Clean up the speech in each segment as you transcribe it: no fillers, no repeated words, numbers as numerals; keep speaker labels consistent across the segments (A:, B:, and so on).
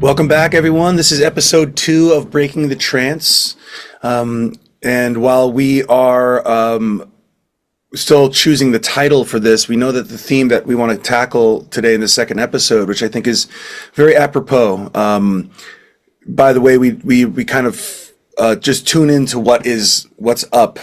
A: Welcome back, everyone. This is episode 2 of Breaking the Trance. And while we are still choosing the title for this, we know that the theme that we want to tackle today in the second episode, which I think is very apropos. By the way, we kind of just tune into what's up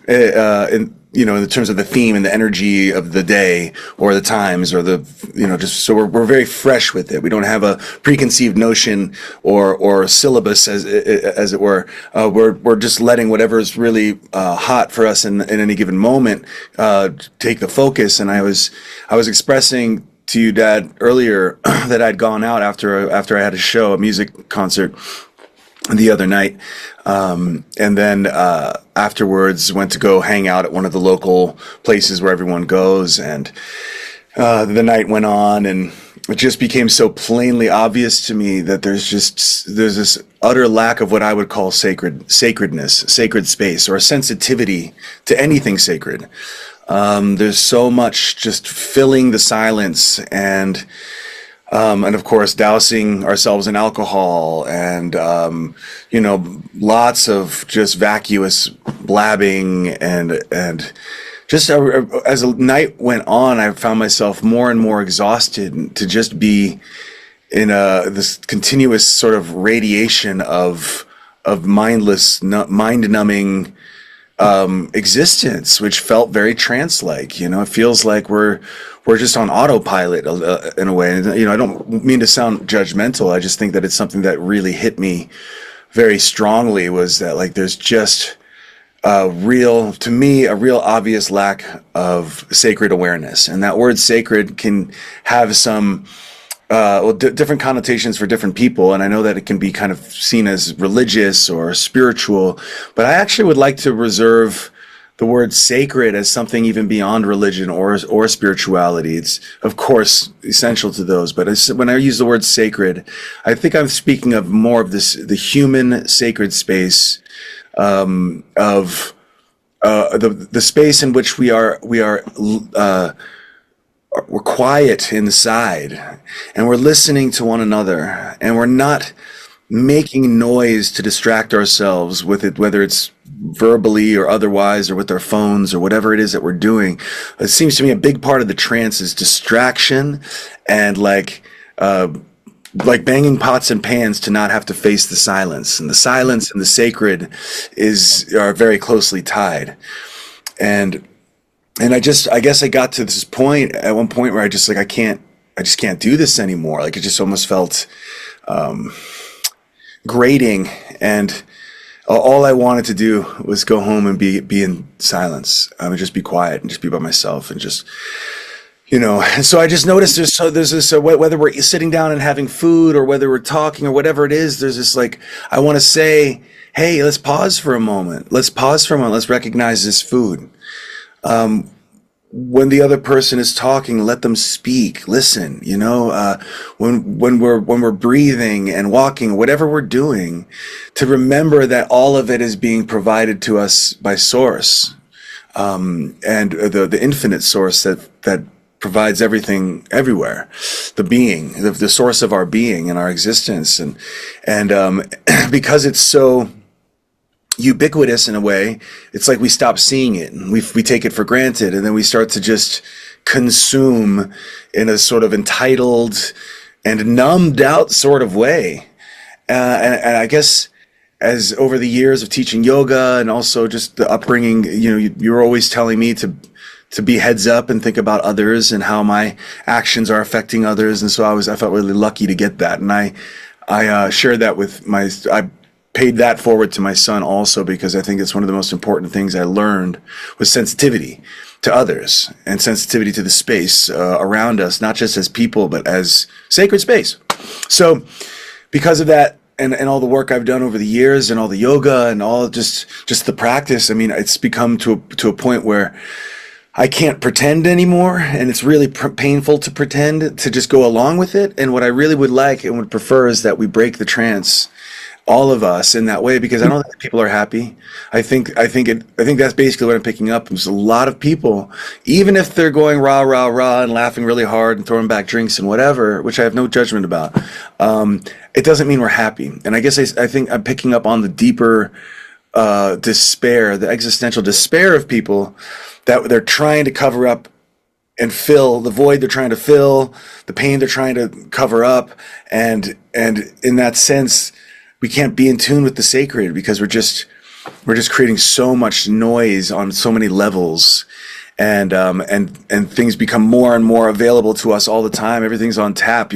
A: in terms of the theme and the energy of the day or the times or just so we're very fresh with it. We don't have a preconceived notion or syllabus as it were. We're just letting whatever is really hot for us in any given moment take the focus. And I was expressing to you, Dad, earlier that I'd gone out after I had a music concert the other night, and then afterwards went to go hang out at one of the local places where everyone goes, and the night went on, and it just became so plainly obvious to me that there's this utter lack of what I would call sacredness, sacred space, or a sensitivity to anything sacred. There's so much just filling the silence and of course, dousing ourselves in alcohol and, lots of just vacuous blabbing and just as the night went on, I found myself more and more exhausted to just be in this continuous sort of radiation of mindless, mind-numbing existence, which felt very trance-like. It feels like we're just on autopilot in a way. I don't mean to sound judgmental. I just think that it's something that really hit me very strongly, was that like there's just a real obvious lack of sacred awareness. And that word sacred can have some different connotations for different people, and I know that it can be kind of seen as religious or spiritual, but I actually would like to reserve the word sacred as something even beyond religion or spirituality. It's, of course, essential to those, but when I use the word sacred, I think I'm speaking of more of the human sacred space of the space in which we're quiet inside, and we're listening to one another, and we're not making noise to distract ourselves with it, whether it's verbally or otherwise, or with our phones or whatever it is that we're doing. It seems to me a big part of the trance is distraction and like banging pots and pans to not have to face the silence. And the silence and the sacred are very closely tied. And I guess I got to this point at one point where I just can't do this anymore. Like it just almost felt grating, and all I wanted to do was go home and be in silence. And just be quiet and just be by myself and just, And so I just noticed there's this whether we're sitting down and having food or whether we're talking or whatever it is, there's this I want to say, hey, let's pause for a moment. Let's recognize this food. When the other person is talking, let them speak. Listen, when we're breathing and walking, whatever we're doing, to remember that all of it is being provided to us by Source, and the infinite Source that provides everything everywhere, the being, the source of our being and our existence, and because it's so ubiquitous in a way, it's like we stop seeing it and we take it for granted, and then we start to just consume in a sort of entitled and numbed out sort of way. And I guess as over the years of teaching yoga and also just the upbringing, you were always telling me to be heads up and think about others and how my actions are affecting others. And so I felt really lucky to get that. And I shared that with I paid that forward to my son also, because I think it's one of the most important things I learned was sensitivity to others and sensitivity to the space around us, not just as people, but as sacred space. So because of that, and all the work I've done over the years and all the yoga and all just the practice, I mean, it's become to a point where I can't pretend anymore, and it's really painful to pretend, to just go along with it. And what I really would like and would prefer is that we break the trance all of us in that way, because I don't think people are happy. I think that's basically what I'm picking up. There's a lot of people, even if they're going rah rah rah and laughing really hard and throwing back drinks and whatever, which I have no judgment about. It doesn't mean we're happy. And I guess I think I'm picking up on the deeper despair, the existential despair of people, that they're trying to cover up and fill the void they're trying to fill, the pain they're trying to cover up, and in that sense, we can't be in tune with the sacred, because we're just creating so much noise on so many levels, and things become more and more available to us all the time. Everything's on tap,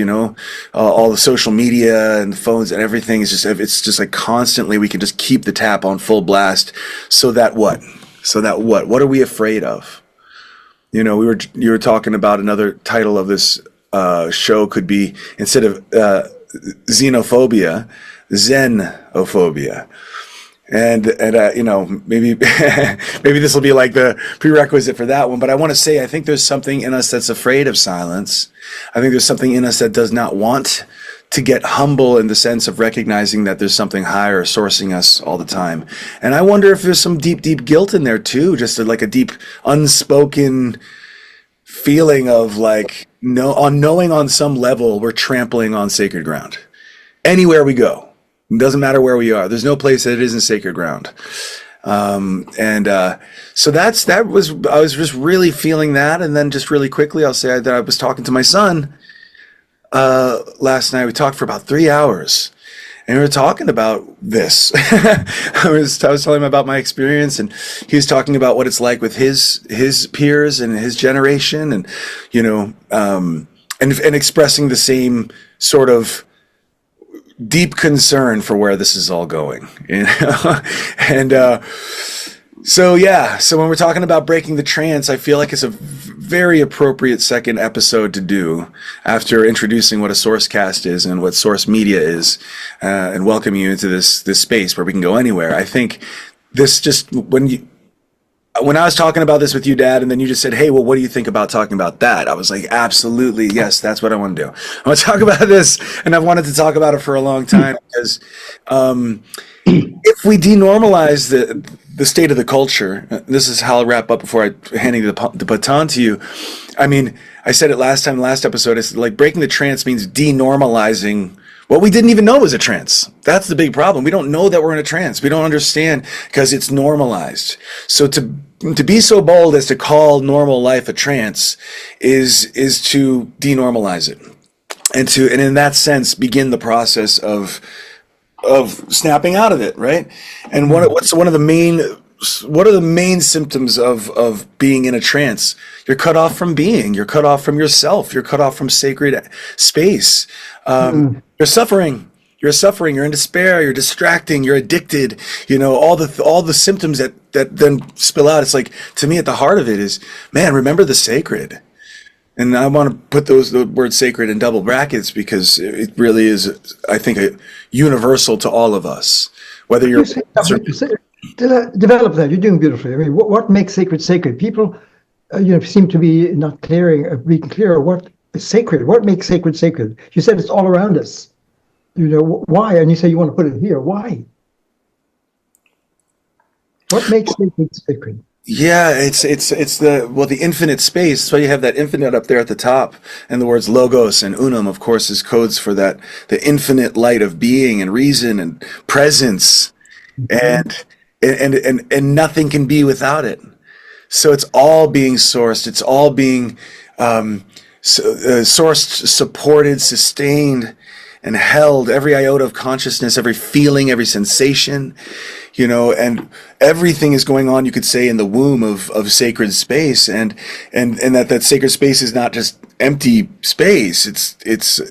A: all the social media and phones and everything is it's just like constantly we can just keep the tap on full blast. So that what? What are we afraid of? You were talking about another title of this show could be, instead of xenophobia, Zenophobia. And maybe maybe this will be like the prerequisite for that one. But I want to say, I think there's something in us that's afraid of silence. I think there's something in us that does not want to get humble, in the sense of recognizing that there's something higher sourcing us all the time. And I wonder if there's some deep, deep guilt in there too, just like a deep unspoken feeling of like, knowing on some level we're trampling on sacred ground. Anywhere we go. It doesn't matter where we are. There's no place that isn't sacred ground. So I was just really feeling that. And then just really quickly, I'll say that I was talking to my son last night. We talked for about 3 hours, and we were talking about this. I was telling him about my experience, and he was talking about what it's like with his peers and his generation, and and expressing the same sort of deep concern for where this is all going, and so when we're talking about breaking the trance, I feel like it's a very appropriate second episode to do after introducing what a source cast is and what source media is, and welcome you into this space where we can go anywhere. I think this just when I was talking about this with you, Dad, and then you just said, hey, well, what do you think about talking about that? I was like, absolutely, yes, that's what I want to do. I want to talk about this, and I've wanted to talk about it for a long time, because if we denormalize the state of the culture, this is how I'll wrap up before I handing the baton to you. I mean, I said it last episode, it's like breaking the trance means denormalizing what we didn't even know was a trance. That's the big problem. We don't know that we're in a trance. We don't understand because it's normalized. So to be so bold as to call normal life a trance is to denormalize it, and in that sense begin the process of snapping out of it, right? And what are the main symptoms of being in a trance? You're cut off from being. You're cut off from yourself. You're cut off from sacred space. You're suffering. You're in despair. You're distracting. You're addicted. All the symptoms that then spill out. It's like, to me, at the heart of it is, man, remember the sacred. And I want to put the word sacred in double brackets, because it really is, I think, universal to all of us. Whether you're
B: develop that, you're doing beautifully. I mean, what makes sacred? People, seem to be not being clear what is sacred. What makes sacred? You said it's all around us. Why? And you say you want to put it here. Why? What makes sacred?
A: Yeah, it's the infinite space. That's why you have that infinite up there at the top, and the words logos and unum, of course, is codes for that, the infinite light of being and reason and presence, and nothing can be without it. So it's all being sourced. It's all being sourced, supported, sustained, and held. Every iota of consciousness, every feeling, every sensation, and everything is going on, you could say, in the womb of sacred space, and that sacred space is not just empty space. It's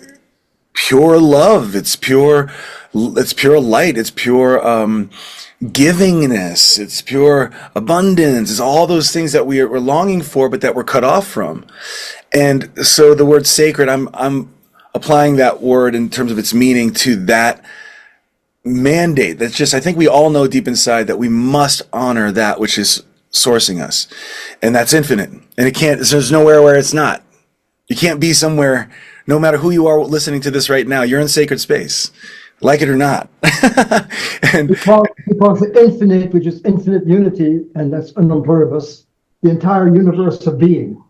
A: pure love. It's pure light. It's pure givingness. It's pure abundance. It's all those things that we're longing for, but that we're cut off from. And so the word sacred, I'm applying that word in terms of its meaning to that mandate. That's just, I think we all know deep inside that we must honor that which is sourcing us, and that's infinite. And there's nowhere where it's not. You can't be somewhere, no matter who you are listening to this right now, you're in sacred space. like it or not. And
B: Because the infinite, which is infinite unity, and that's unknown pluribus, the entire universe of being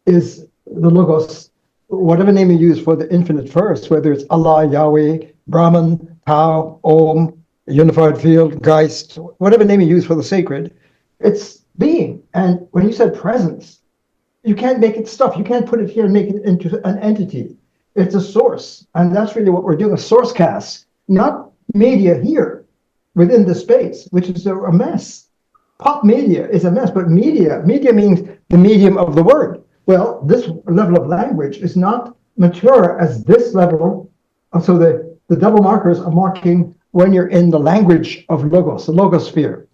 B: is the Logos, whatever name you use for the infinite first, whether it's Allah, Yahweh, Brahman, Tao, Om, unified field, Geist, whatever name you use for the sacred, it's being. And when you said presence, you can't make it stuff. You can't put it here and make it into an entity. It's a source. And that's really what we're doing, a source cast, not media here within the space, which is a mess. Pop media is a mess, but media means the medium of the word. Well, this level of language is not mature as this level. So the double markers are marking when you're in the language of logos, the logosphere,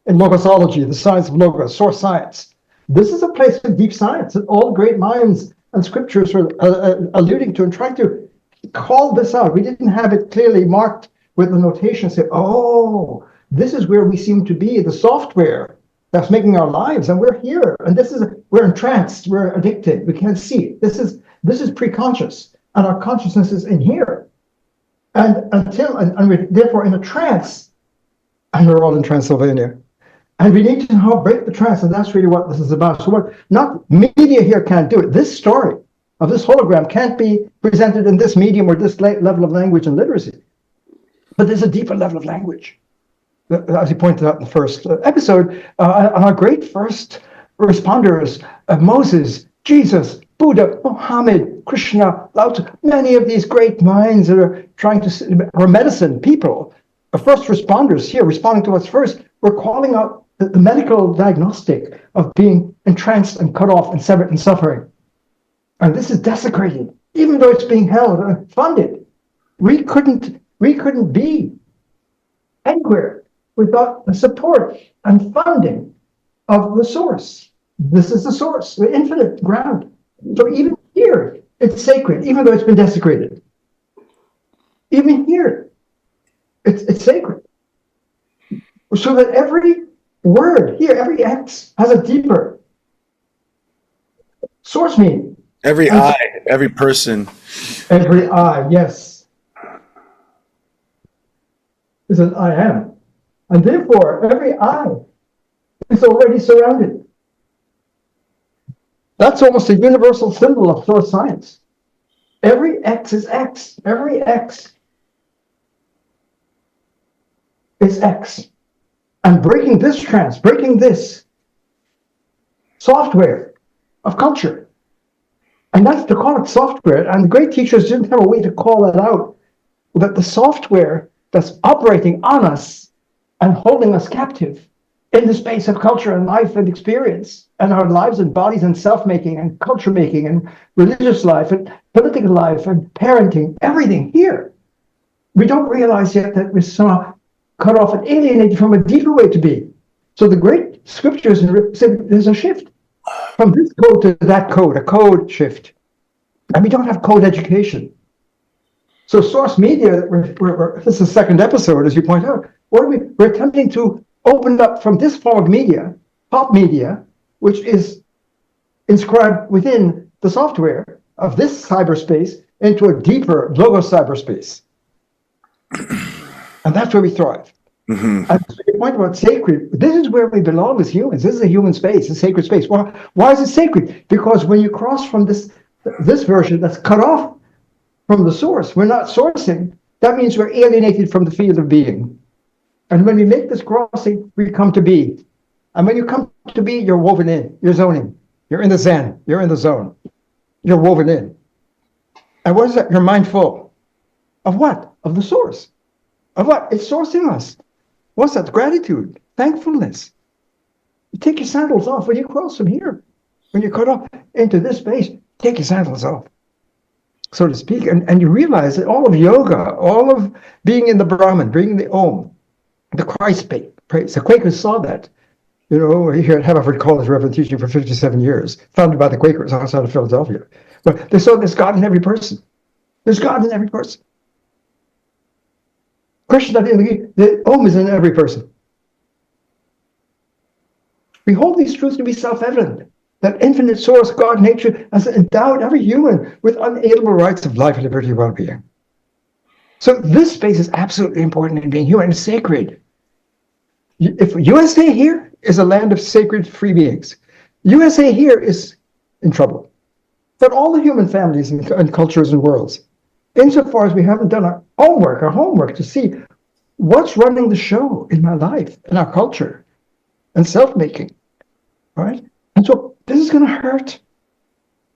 B: in logosology, the science of logos, source science. This is a place of deep science that all great minds and scriptures are alluding to and trying to call this out. We didn't have it clearly marked with the notation, say, oh, this is where we seem to be, the software that's making our lives, and we're here, and we're entranced, we're addicted, we can't see it. This is pre-conscious, and our consciousness is in here, and we're therefore in a trance, and we're all in Transylvania, and we need to now break the trance, and that's really what this is about. So what not media here can't do it. This story of this hologram can't be presented in this medium or this level of language and literacy, but there's a deeper level of language. As you pointed out in the first episode, our great first responders, Moses, Jesus, Buddha, Muhammad, Krishna, Lao Tzu, many of these great minds that are trying to, or medicine people, first responders here, responding to what's first, we're calling out the medical diagnostic of being entranced and cut off and severed and suffering. And this is desecrated, even though it's being held and funded. We couldn't be anywhere without the support and funding of the source. This is the source, the infinite ground. So even here, it's sacred, even though it's been desecrated. Even here, it's sacred. So that every word here, every X has a deeper source meaning.
A: every I, every person.
B: Every I, yes, is an I am. And therefore, every I is already surrounded. That's almost a universal symbol of source science. Every X is X. Every X is X. And breaking this trance, breaking this software of culture. And that's to call it software. And the great teachers didn't have a way to call that out. That the software that's operating on us and holding us captive in the space of culture and life and experience, and our lives and bodies and self-making and culture making and religious life and political life and parenting, everything here. We don't realize yet that we're so cut off and alienated from a deeper way to be. So the great scriptures said there's a shift from this code to that code, a code shift. And we don't have code education. So source media, this is the second episode, as you point out, we're attempting to open up from this form of media, pop media, which is inscribed within the software of this cyberspace, into a deeper logos cyberspace. And that's where we thrive. Mm-hmm. And so your point about sacred, this is where we belong as humans. This is a human space, a sacred space. Why is it sacred? Because when you cross from this version that's cut off from the source, we're not sourcing, that means we're alienated from the field of being. And when we make this crossing, we come to be. And when you come to be, you're woven in, you're zoning. You're in the Zen, you're in the zone. You're woven in. And what is that? You're mindful. Of what? Of the source. Of what? It's sourcing us. What's that? Gratitude, thankfulness. You take your sandals off when you cross from here. When you cut off into this space, take your sandals off, so to speak. And you realize that all of yoga, all of being in the Brahman, being the Om, the Christ praise. The Quakers saw that. You know, here at Haverford College, where I've been teaching for 57 years, founded by the Quakers outside of Philadelphia. But they saw there's God in every person. There's God in every person. Krishna, the Om is in every person. We hold these truths to be self-evident. That infinite source, God, nature, has endowed every human with unalienable rights of life, liberty, and well-being. So this space is absolutely important in being human. It's sacred. If USA here is a land of sacred free beings, USA here is in trouble. But all the human families and cultures and worlds, insofar as we haven't done our homework to see what's running the show in my life, in our culture, and self-making, right? And so this is going to hurt.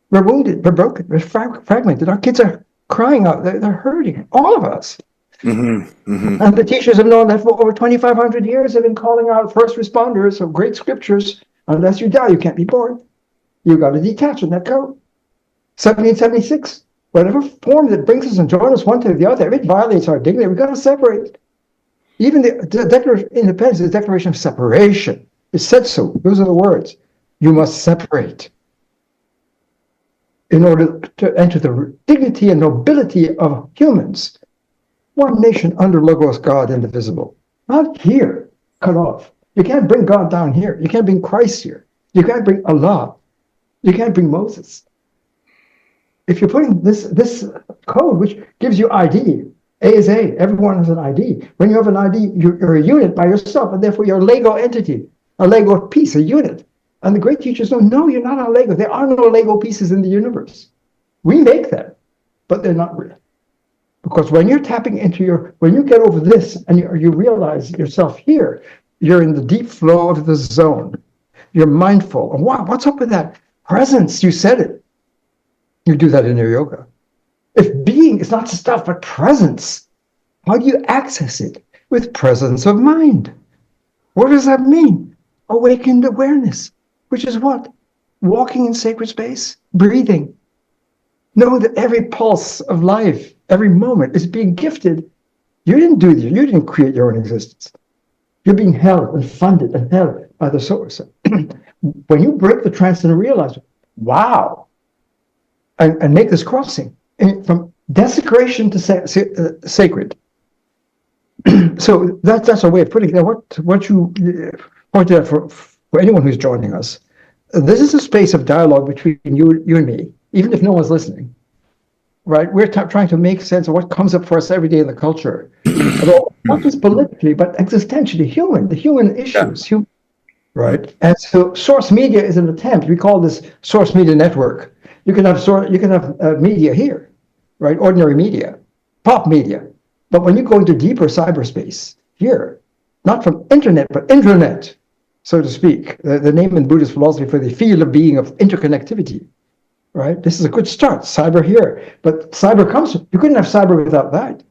B: We're wounded, we're broken, we're fragmented. Our kids are crying out, they're hurting, all of us.
A: Mm-hmm. Mm-hmm.
B: And the teachers have known that for over 2,500 years. They've been calling out first responders of great scriptures. Unless you die, you can't be born. You got to detach and let go. 1776, whatever form that brings us and joins us one to the other, if it violates our dignity, we've got to separate. Even the Declaration of Independence is a declaration of separation. It said so. Those are the words. You must separate in order to enter the dignity and nobility of humans. One nation under Logos, God, indivisible. Not here, cut off. You can't bring God down here. You can't bring Christ here. You can't bring Allah. You can't bring Moses. If you're putting this code, which gives you ID, A is A, everyone has an ID. When you have an ID, you're a unit by yourself, and therefore you're a Lego entity, a Lego piece, a unit. And the great teachers know, no, you're not a Lego. There are no Lego pieces in the universe. We make them, but they're not real. Because when you're tapping into when you get over this and you realize yourself here, you're in the deep flow of the zone. You're mindful. And wow, what's up with that? Presence, you said it. You do that in your yoga. If being is not stuff, but presence, how do you access it? With presence of mind. What does that mean? Awakened awareness, which is what? Walking in sacred space, breathing. Knowing that every pulse of life, every moment is being gifted. You didn't create your own existence. You're being held and funded and held by the source. When you break the trance and realize, wow, and make this crossing from desecration to sacred. So that's a way of putting it. What you pointed out for anyone who's joining us, this is a space of dialogue between you and me, even if no one's listening. Right? We're trying to make sense of what comes up for us every day in the culture, not just politically, but existentially, the human issues, right? And so, source media is an attempt. We call this source media network. You can have media here, right? Ordinary media, pop media. But when you go into deeper cyberspace here, not from internet but intranet, so to speak, the name in Buddhist philosophy for the field of being of interconnectivity. Right? This is a good start. Cyber here. But cyber you couldn't have cyber without that.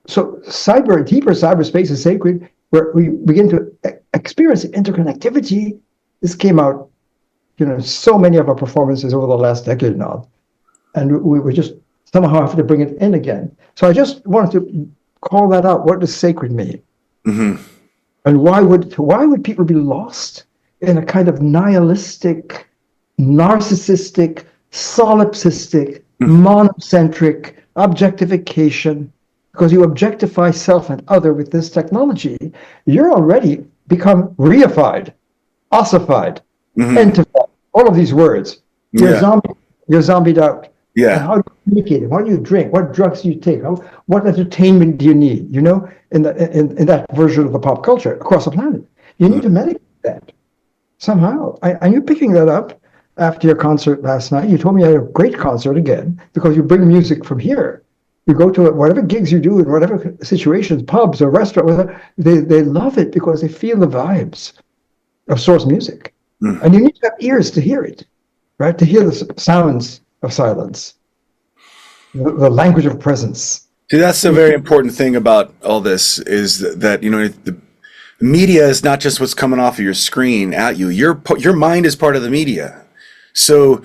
B: So deeper cyberspace is sacred, where we begin to experience interconnectivity. This came out, so many of our performances over the last decade now. And we just somehow have to bring it in again. So I just wanted to call that out. What does sacred mean?
A: Mm-hmm.
B: And why would people be lost in a kind of nihilistic, narcissistic, solipsistic, monocentric objectification? Because you objectify self and other with this technology, you're already become reified, ossified, entified, all of these words. You're zombied out.
A: Yeah.
B: And how do you communicate? What do you drink? What drugs do you take? What entertainment do you need? In that version of the pop culture across the planet, you need to medicate that somehow. And you're picking that up after your concert last night. You told me you had a great concert again because you bring music from here. You go to whatever gigs you do in whatever situations, pubs or restaurants, they love it because they feel the vibes of source music. And you need to have ears to hear it, right? To hear the sounds of silence, the language of presence.
A: See, that's the very important thing about all this is that the media is not just what's coming off of your screen at you. Your mind is part of the media. So,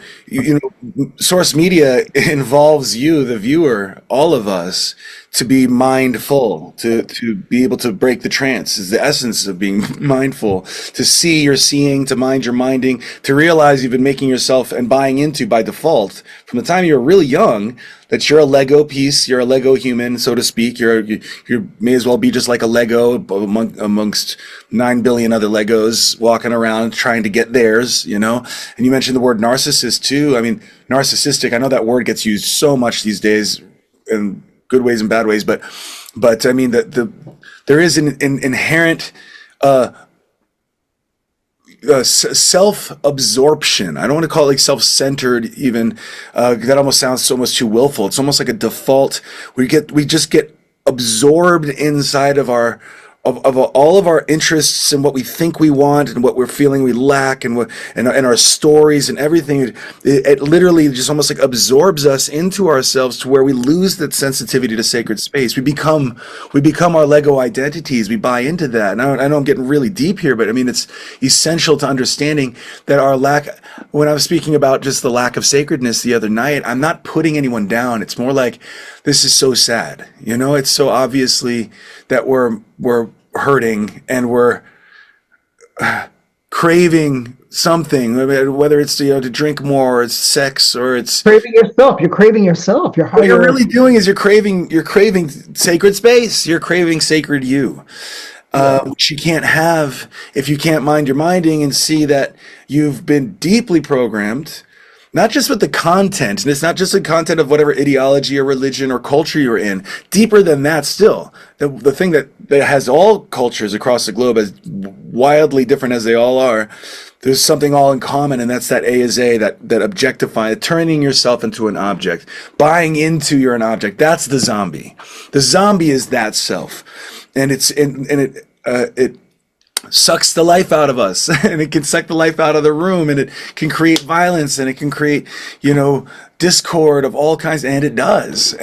A: source media involves you, the viewer, all of us, to be mindful, to be able to break the trance is the essence of being mindful, to see your seeing, to mind your minding, to realize you've been making yourself and buying into by default from the time you were really young that you're a Lego piece, you're a Lego human, so to speak. You may as well be just like a Lego amongst 9 billion other Legos walking around trying to get theirs, And you mentioned the word narcissist too. I mean, narcissistic, I know that word gets used so much these days, and good ways and bad ways, but I mean there is an inherent self-absorption. I don't want to call it like self-centered even. That almost sounds so much too willful. It's almost like a default. We just get absorbed inside of our of all of our interests and what we think we want and what we're feeling we lack and our stories and everything. It literally just almost like absorbs us into ourselves to where we lose that sensitivity to sacred space. We become our Lego identities. We buy into that. And I know I'm getting really deep here, but I mean, it's essential to understanding that our lack, when I was speaking about just the lack of sacredness the other night, I'm not putting anyone down. It's more like, this is so sad. You know, it's so obviously that we're hurting and we're craving something, whether it's to drink more, or it's sex, or it's
B: craving yourself. You're craving yourself.
A: What you're really doing is you're craving sacred space. You're craving sacred you, which you can't have if you can't mind your minding and see that you've been deeply programmed. Not just with the content, and it's not just the content of whatever ideology or religion or culture you're in. Deeper than that still. The thing that has all cultures across the globe, as wildly different as they all are, there's something all in common, and that's that A is A, that objectifying, turning yourself into an object, buying into you're an object. That's the zombie. The zombie is that self. And it sucks the life out of us, and it can suck the life out of the room, and it can create violence, and it can create, discord of all kinds, and it does.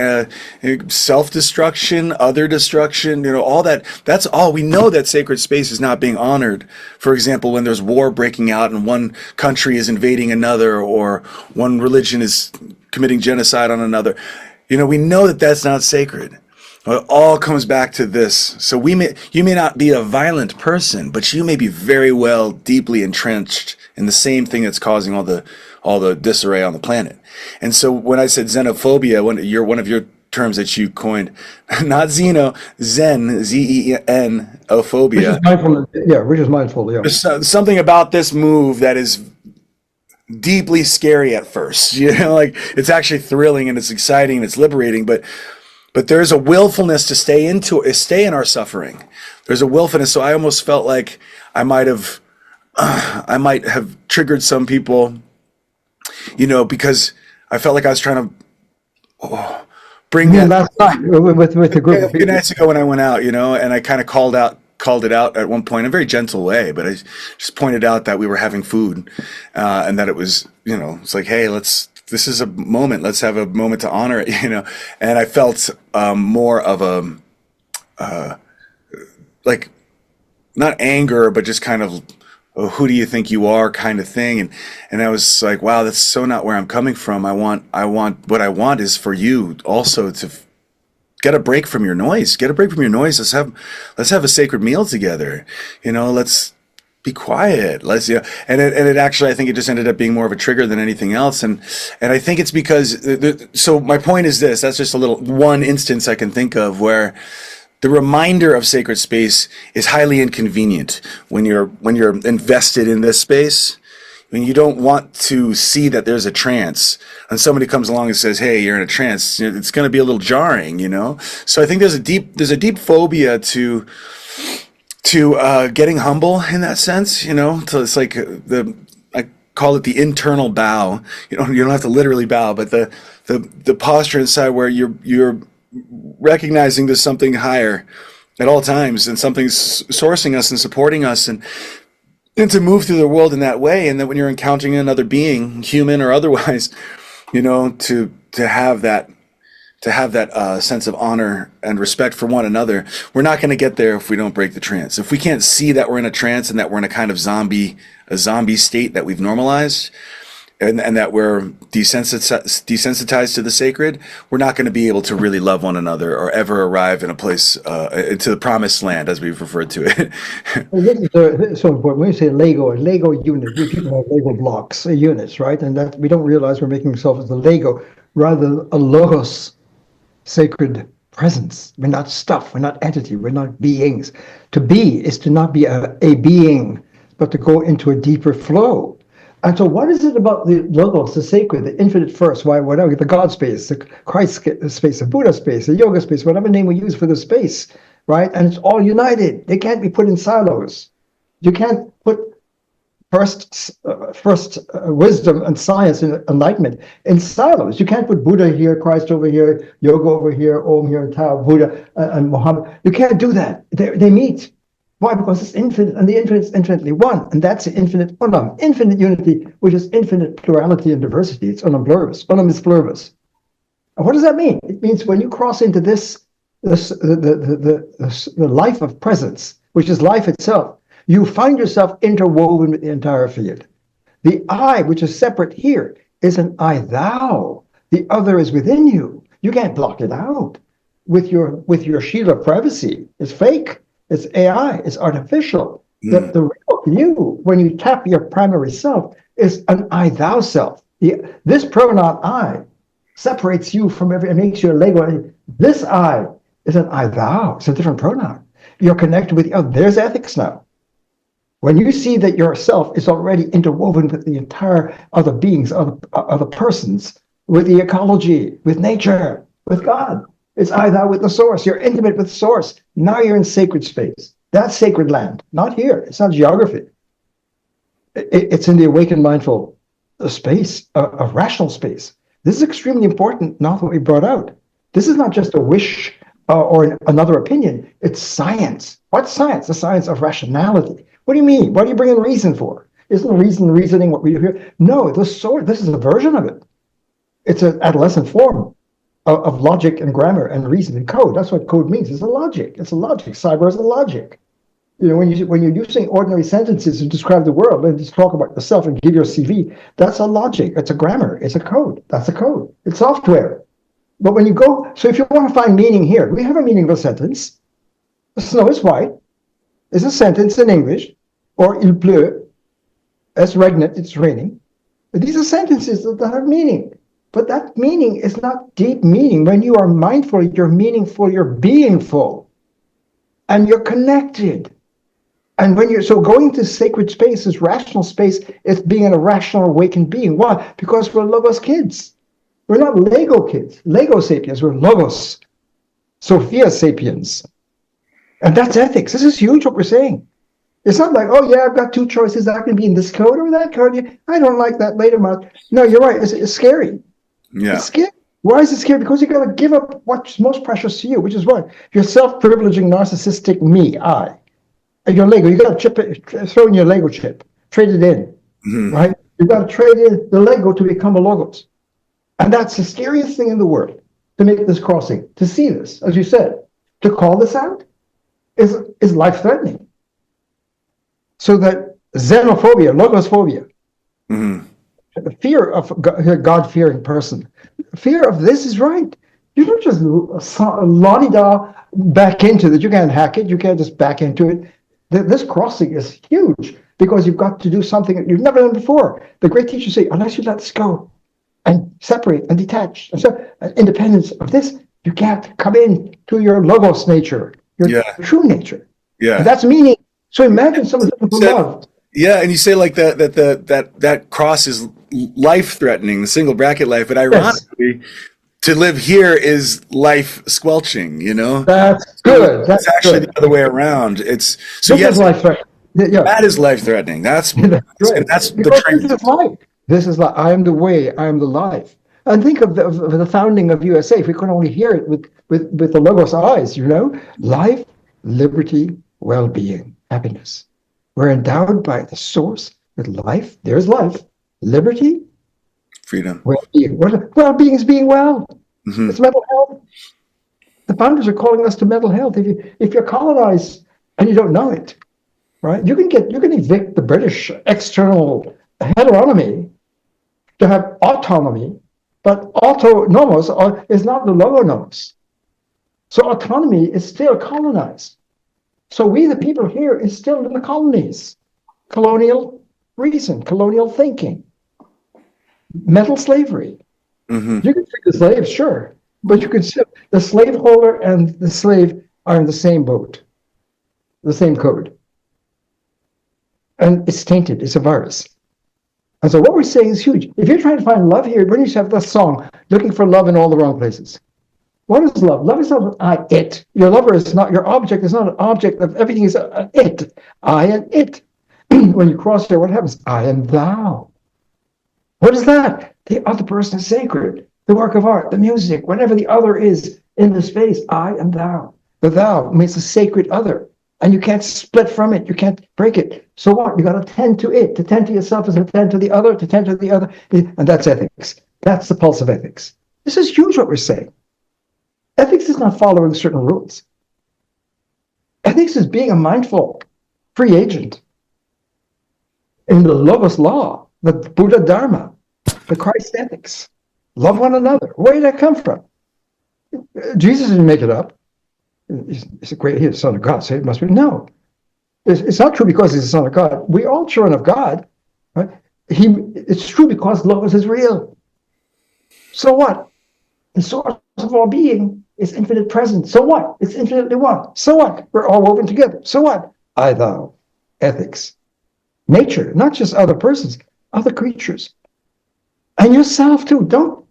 A: Self-destruction, other destruction, all that. That's all. We know that sacred space is not being honored. For example, when there's war breaking out and one country is invading another, or one religion is committing genocide on another, we know that that's not sacred. It all comes back to this. So you may not be a violent person, but you may be very well deeply entrenched in the same thing that's causing all the disarray on the planet. And so when I said xenophobia, one of your terms that you coined, not xeno, zen, Z-E-N, ophobia.
B: Which is mindfulness. Yeah, which is mindful. Yeah.
A: There's something about this move that is deeply scary at first. Like it's actually thrilling and it's exciting and it's liberating, but there's a willfulness to stay in our suffering. There's a willfulness. So I almost felt like I might have triggered some people, because I felt like I was trying to bring that.
B: Last night with the group.
A: A few nights ago when I went out, and I kind of called it out at one point in a very gentle way, but I just pointed out that we were having food, and that it was, it's like, hey, this is a moment. Let's have a moment to honor it, And I felt more of a like not anger, but just kind of, oh, who do you think you are, kind of thing. And I was like, wow, that's so not where I'm coming from. What I want is for you also to get a break from your noise. Get a break from your noise. Let's have a sacred meal together. Let's be quiet. And it actually, I think it just ended up being more of a trigger than anything else. And I think it's because, so my point is this, that's just one instance I can think of where the reminder of sacred space is highly inconvenient when you're invested in this space. When you don't want to see that there's a trance, and somebody comes along and says, hey, you're in a trance, it's going to be a little jarring, So I think there's a deep phobia to getting humble in that sense, So it's like I call it the internal bow. You don't have to literally bow, but the posture inside where you're recognizing there's something higher at all times, and something's sourcing us and supporting us, and to move through the world in that way. And that when you're encountering another being, human or otherwise, to have that sense of honor and respect for one another. We're not going to get there if we don't break the trance. If we can't see that we're in a trance and that we're in a kind of zombie state that we've normalized, and that we're desensitized to the sacred, we're not going to be able to really love one another or ever arrive in a place, into the promised land, as we've referred to it.
B: This is so important. When you say a Lego unit, we people have Lego blocks, units, right? And that we don't realize we're making ourselves as a Lego, rather than a logos, sacred presence. We're not stuff. We're not entity. We're not beings. To be is to not be a being, but to go into a deeper flow. And so what is it about the logos, the sacred, the infinite first, why, whatever, the God space, the Christ space, the Buddha space, the yoga space, whatever name we use for the space, right? And it's all united. They can't be put in silos. You can't put first wisdom and science and enlightenment in silos. You can't put Buddha here, Christ over here, yoga over here, Om here, and Tao, Buddha and Muhammad. You can't do that. They meet. Why? Because it's infinite, and the infinite is infinitely one, and that's the infinite unum, infinite unity, which is infinite plurality and diversity. It's unum pluribus, unum is pluribus. And what does that mean? It means when you cross into the life of presence, which is life itself, you find yourself interwoven with the entire field. The I, which is separate here, is an I thou. The other is within you. You can't block it out with your shield of privacy. It's fake. It's AI. It's artificial. The real you, when you tap your primary self, is an I thou self. This pronoun I separates you from and makes you a Lego. This I is an I thou. It's a different pronoun. You're connected with the other. There's ethics now. When you see that yourself is already interwoven with the entire other beings, other persons, with the ecology, with nature, with God. It's I thou with the source. You're intimate with the source. Now you're in sacred space. That's sacred land. Not here. It's not geography. It's in the awakened mindful space, of rational space. This is extremely important, not what we brought out. This is not just a wish or another opinion. It's science. What's science? The science of rationality. What do you mean? What are you bringing reason for? Isn't reasoning what we do here? No, this is a version of it. It's an adolescent form of logic and grammar and reason and code. That's what code means. It's a logic. It's a logic. Cyber is a logic. You know, when you're using ordinary sentences to describe the world and just talk about yourself and give your CV, that's a logic. It's a grammar. It's a code. That's a code. It's software. But when you go, so if you want to find meaning here, we have a meaning of a sentence. The snow is white. Is a sentence in English, or il pleut. Es regnet. It's raining. But these are sentences that have meaning. But that meaning is not deep meaning. When you are mindful, you're meaningful, you're beingful, and you're connected. And when so going to sacred space is rational space, it's being a rational awakened being. Why? Because we're Logos kids. We're not Lego kids, Lego sapiens, we're Logos, Sophia sapiens. And that's ethics. This is huge what we're saying. It's not like, oh yeah, I've got two choices. I can be in this code or that code. I don't like that later much. No, you're right. It's scary.
A: Yeah.
B: It's scary. Why is it scary? Because you got to give up what's most precious to you, which is what? Your self-privileging, narcissistic me, I. And your Lego, you got to throw in your Lego chip, trade it in, right? You've got to trade in the Lego to become a Logos. And that's the scariest thing in the world, to make this crossing, to see this, as you said, to call this out is life-threatening. So that xenophobia, logosphobia, the fear of a God-fearing person, fear of this is right. You don't just la-di-da back into it. You can't hack it. You can't just back into it. This crossing is huge because you've got to do something that you've never done before. The great teachers say, unless you let this go and separate and detach, and so independence of this, you can't come in to your logos nature, your true nature. Yeah, and that's meaning. So imagine someone looking for love.
A: Yeah, and you say like that cross is life threatening, the single bracket life, but ironically, to live here is life squelching. You know,
B: that's good. That's
A: actually
B: good.
A: the other way around. It's so
B: this is life threatening. Yeah.
A: That is life threatening. That's
B: right.
A: That's
B: because
A: the
B: this is life. This is like I am the way. I am the life. And think of the founding of USA. If we could only hear it with the Logos eyes, you know, life, liberty, well-being, happiness. We're endowed by the source with life. There's life, liberty,
A: freedom,
B: well-being. Well-being is being well. It's mental health. The founders are calling us to mental health. If you're colonized and you don't know it, right? You can evict the British external heteronomy to have autonomy, but autonomos is not the logonomos. So autonomy is still colonized. So we, the people here, is still in the colonies. Colonial reason, colonial thinking, mental slavery. You can free the slaves, sure, but you can still, the slaveholder and the slave are in the same boat, the same code. And it's tainted, it's a virus. And so what we're saying is huge. If you're trying to find love here, when you have the song, looking for love in all the wrong places. What is love? Love is not it. Your lover is not, your object is not an object of everything is it. I and it. When you cross there, what happens? I and thou. What is that? The other person is sacred. The work of art, the music, whatever the other is in the space, I and thou. The thou means the sacred other. And you can't split from it. You can't break it. So what? You got to tend to it. To tend to yourself is to tend to the other, to tend to the other. And that's ethics. That's the pulse of ethics. This is huge what we're saying. Ethics is not following certain rules. Ethics is being a mindful, free agent in the Logos law, the Buddha Dharma, the Christ ethics. Love one another. Where did that come from? Jesus didn't make it up. He's a great, he's the Son of God, so it must be. No. It's not true because he's the Son of God. We're all children of God. Right? It's true because Logos is real. So what? The source of all being is infinite presence. So what? It's infinitely one. So what? We're all woven together. So what? I, thou, ethics, nature, not just other persons, other creatures, and yourself too. Don't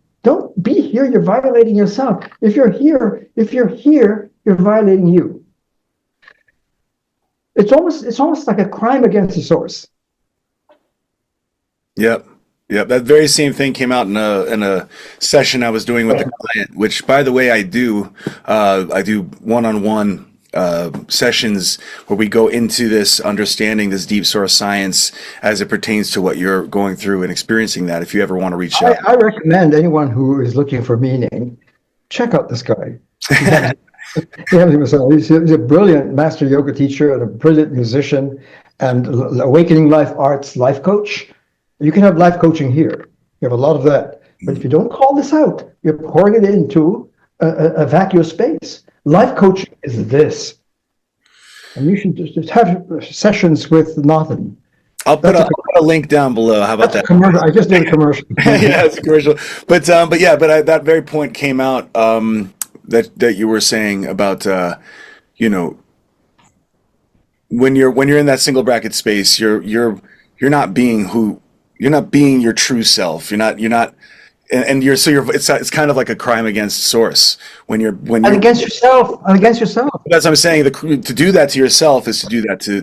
B: be here. You're violating yourself. If you're here, you're violating you. It's almost like a crime against the source.
A: Yep. Yep. That very same thing came out in a session I was doing with the client, which, by the way, I do one-on-one sessions where we go into this understanding, this deep source science as it pertains to what you're going through and experiencing that. If you ever want to reach out,
B: I recommend anyone who is looking for meaning, check out this guy. He's a brilliant master yoga teacher and a brilliant musician and awakening life arts life coach. You can have life coaching here. You have a lot of that. But if you don't call this out, you're pouring it into a vacuous space. Life coaching is this. And you should just have sessions with Näthan.
A: I'll put a link down below. How about that?
B: Commercial. I just did a commercial.
A: Yeah, it's a commercial. But that very point came out that you were saying about when you're in that single bracket space, you're not being your true self. It's kind of like a crime against source when you're
B: against yourself.
A: That's what I'm saying. To do that to yourself is to do that to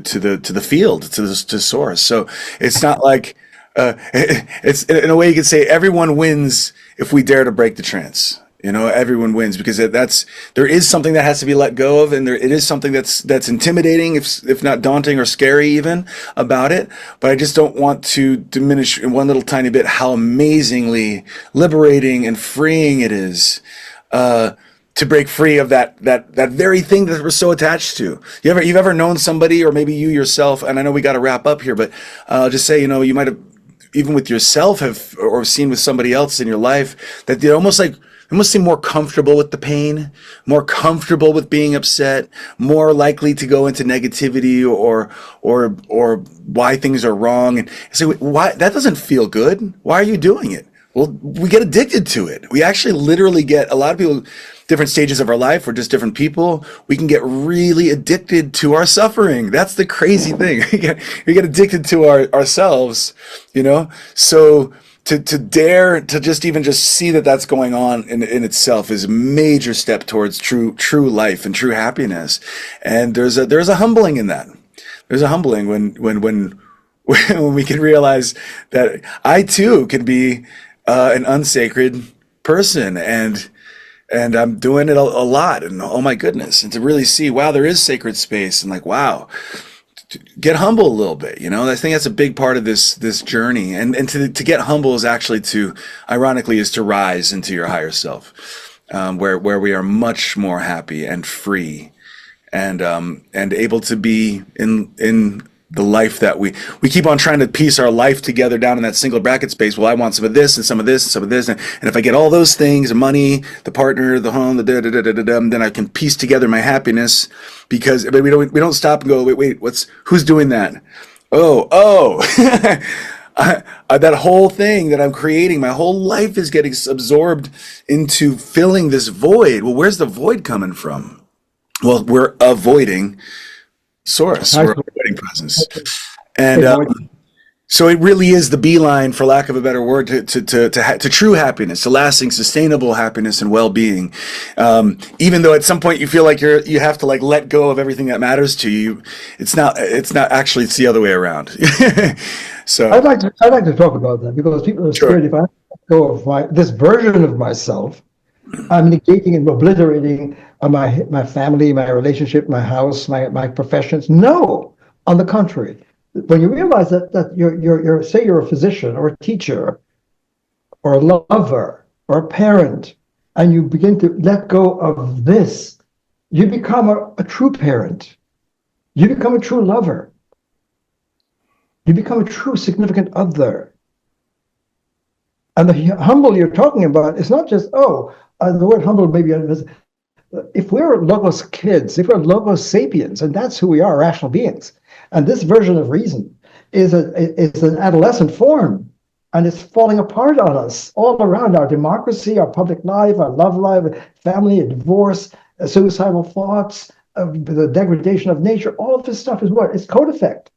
A: the field, to source. So it's not like it's in a way you could say everyone wins if we dare to break the trance. Everyone wins because there is something that has to be let go of, and it is something that's intimidating, if not daunting or scary even about it. But I just don't want to diminish in one little tiny bit how amazingly liberating and freeing it is to break free of that very thing that we're so attached to. You've ever known somebody, or maybe you yourself, and I know we got to wrap up here, but I'll just say, you might have even with yourself or seen with somebody else in your life that they're almost seem more comfortable with the pain, more comfortable with being upset, more likely to go into negativity or why things are wrong. And so why that doesn't feel good. Why are you doing it? Well, we get addicted to it. We actually literally get a lot of people, different stages of our life, we're just different people. We can get really addicted to our suffering. That's the crazy thing. We get addicted to ourselves, So to dare to just see that that's going on in itself is a major step towards true life and true happiness. And there's a humbling in that. There's a humbling when we can realize that I too can be an unsacred person and I'm doing it a lot, and oh my goodness, and to really see, wow, there is sacred space, and like, wow, get humble a little bit, I think that's a big part of this journey, and to get humble is actually ironically to rise into your higher self, where we are much more happy and free, and able to be in the life that we keep on trying to piece our life together down in that single bracket space. Well, I want some of this and some of this and some of this, and if I get all those things, the money, the partner, the home, the then I can piece together my happiness. Because we don't stop and go, wait, who's doing that? Oh, that whole thing that I'm creating, my whole life is getting absorbed into filling this void. Well, where's the void coming from? Well, we're avoiding source. We're avoiding presence. And So it really is the beeline, for lack of a better word, to true happiness, to lasting, sustainable happiness and well-being. Even though at some point you feel like you have to like let go of everything that matters to you. It's not actually, it's the other way around. So
B: I'd like to talk about that because people are
A: sure.
B: scared if I let go of this version of myself, I'm negating and obliterating my family, my relationship, my house, my professions. No, on the contrary, when you realize that you're say you're a physician or a teacher or a lover or a parent, and you begin to let go of this, you become a true parent. You become a true lover. You become a true significant other. And the humble you're talking about is not just, the word humble maybe, if we're logos kids, if we're logos sapiens, and that's who we are, rational beings, and this version of reason is an adolescent form, and it's falling apart on us all around our democracy, our public life, our love life, family, divorce, suicidal thoughts, the degradation of nature. All of this stuff is what? It's code effect.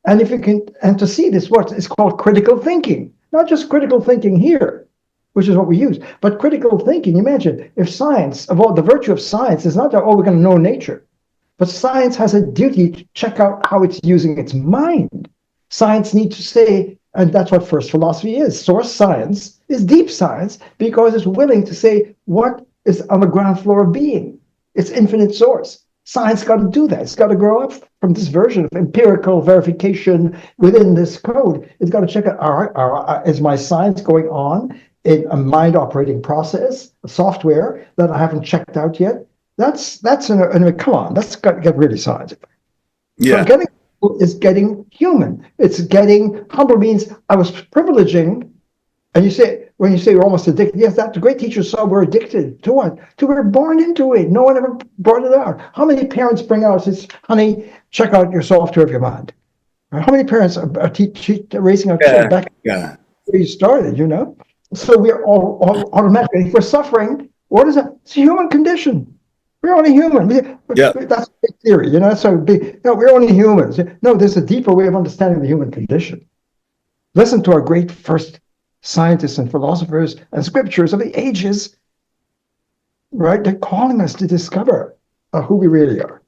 B: And if you can, and to see this, what is called critical thinking, not just critical thinking here, which is what we use, but critical thinking. Imagine if science, of all the virtue of science is not that, we're going to know nature, but science has a duty to check out how it's using its mind. Science needs to say, and that's what first philosophy is. Source science is deep science because it's willing to say what is on the ground floor of being. It's infinite source. Science got to do that. It's got to grow up from this version of empirical verification within this code. It's got to check out, is my science going on in a mind operating process, a software that I haven't checked out yet? Come on, that's got to get really scientific.
A: Yeah.
B: So getting is getting human. It's getting humble means I was privileging, and when you say we're almost addicted, yes, that's the great teacher saw we're addicted to what? To we're born into it. No one ever brought it out. How many parents bring out this, honey, check out your software of your mind? How many parents are raising our children back
A: Yeah.
B: where you started, So we're all automatically, if we're suffering, what is it? It's a human condition. We're only human. That's a big theory, So we're only humans. No, there's a deeper way of understanding the human condition. Listen to our great first scientists and philosophers and scriptures of the ages, right? They're calling us to discover who we really are.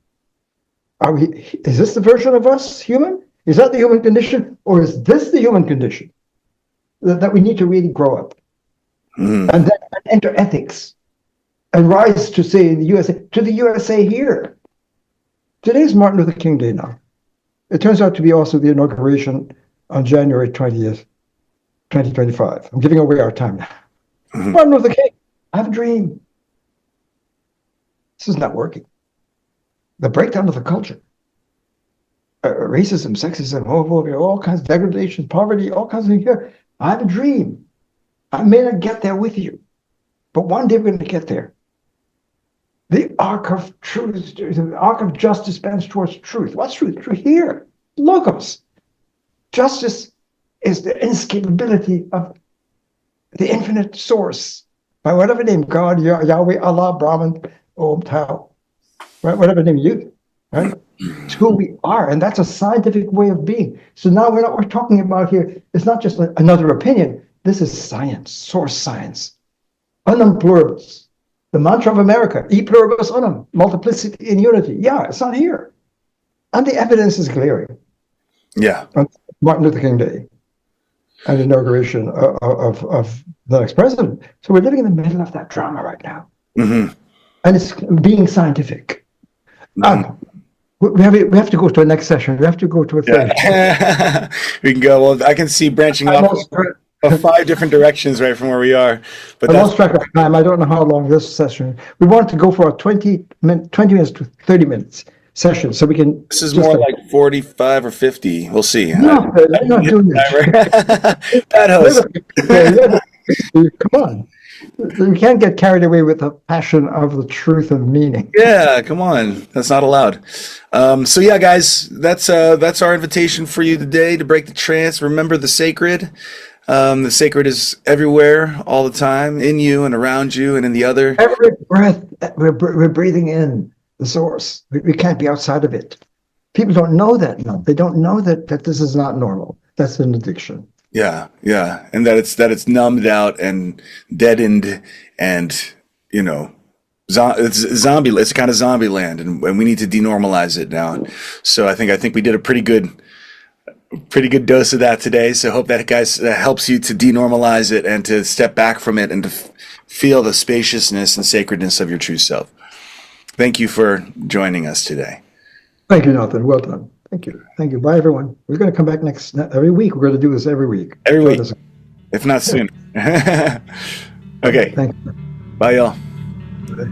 B: Is this the version of us, human? Is that the human condition? Or is this the human condition that we need to really grow up? And then enter ethics and rise to say in the USA here. Today's Martin Luther King Day now. It turns out to be also the inauguration on January 20th, 2025. I'm giving away our time now. Martin Luther King, I have a dream. This is not working. The breakdown of the culture. Racism, sexism, homophobia, all kinds of degradation, poverty, all kinds of things here. I have a dream. I may not get there with you, but one day we're going to get there. The arc of truth, the arc of justice bends towards truth. What's truth? Truth here. Logos. Justice is the inescapability of the infinite source. By whatever name, God, Yahweh, Allah, Brahman, Om, Tao, right? Whatever name you use, right? It's who we are, and that's a scientific way of being. So now what we're talking about here is not just another opinion. This is science, source science. Unum pluribus. The mantra of America, e pluribus unum, multiplicity in unity. Yeah, it's not here. And the evidence is glaring.
A: Yeah.
B: On Martin Luther King Day and inauguration of the next president. So we're living in the middle of that drama right now. And it's being scientific. We have to go to a next session. We have to go to a third.
A: We can go. Well, I can see branching off of 5 different directions right from where we are. But
B: I lost track of time. I don't know how long this session. We want to go for a 20 minutes to 30 minutes session, so we can.
A: This is more like 45 or 50. We'll see.
B: No, I'm not doing
A: that. Bad host.
B: Come on. You can't get carried away with the passion of the truth and meaning.
A: Yeah, come on. That's not allowed. So yeah, guys, that's our invitation for you today to break the trance. Remember the sacred. The sacred is everywhere, all the time, in you and around you and in the other.
B: Every breath we're breathing in the source. We can't be outside of it. People don't know that now. They don't know that this is not normal. That's an addiction.
A: Yeah, yeah, and that it's numbed out and deadened, and you know, it's zombie. It's kind of zombie land, and we need to denormalize it now. So I think we did a pretty good dose of that today. So hope that that helps you to denormalize it and to step back from it and to feel the spaciousness and sacredness of your true self. Thank you for joining us today.
B: Thank you, Nathan. Well done. Thank you. Thank you. Bye, everyone. We're going to come back every week. We're going to do this every week.
A: Every week, if not soon. Okay.
B: Thank you.
A: Bye, y'all.
B: Bye.